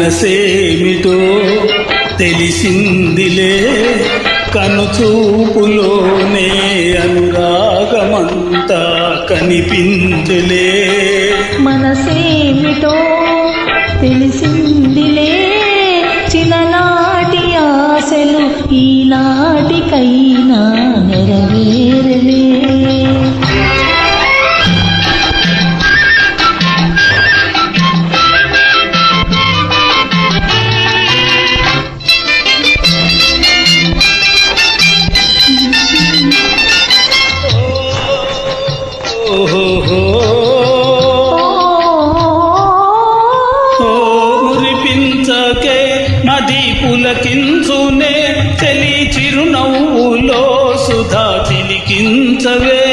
మనసేమిటో తెలిసిందిలే, కనుచూపులోనే అనురాగమంతా కనిపించలే. మనసేమిటో తెలిసిందిలే, చిన్ననాటి ఆశలు ఈనాటికైనా నెరవేరలే. మురిపించకే నది పులకించునే, చెలి చిరునవ్వులో సుధా చిలికించవే.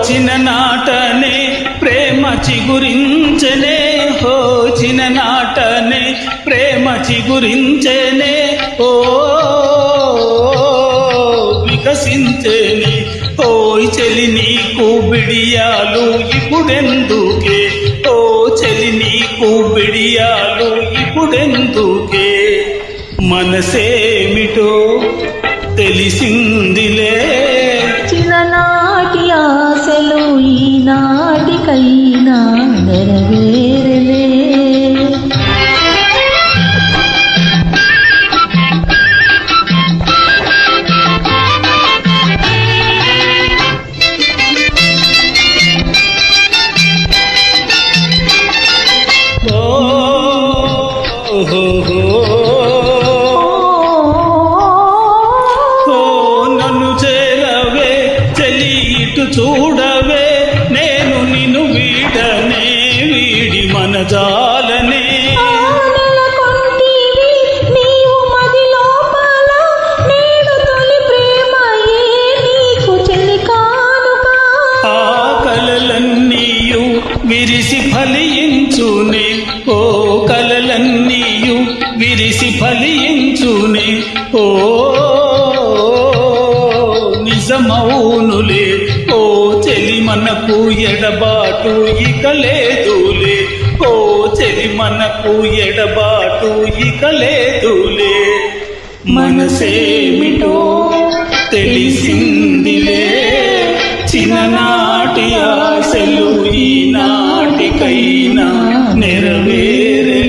చిన్ననాటనే ప్రేమ చిగురించనే, హో చిన్ననాటనే ప్రేమ చిగురించనే, ఓ వికసించేనే. ఓయ్ చెలి నీకు బిడియాలు ఇప్పుడెందుకే, ఓ చెలి నీకు బిడియాలు ఇప్పుడెందుకే. మనసేమిటో తెలిసిందిలే, చిన్ననాటి ఆశలు ఈనాటికైనా నెరవేరలే. నన్ను చేరవే చెలి, ఇటు చూడవే, నేను నిన్ను వీడనే వీడి మనజాలనే. ఆ కలలన్నీయు విరిసి ఫలించునే, ఓ కలలన్నీయు విరిసి ఫలించునే, ఓ నిజమౌనులే. ఓ చెలి మనకు ఎడబాటు ఇక లేదులే, ఓ చెలి మనకు ఎడబాటు ఇక లేదులే. మనసేమిటో తెలిసిందిలే, చిన్ననాటి ఆశలు ఈనాటికైనా నెరవేరే.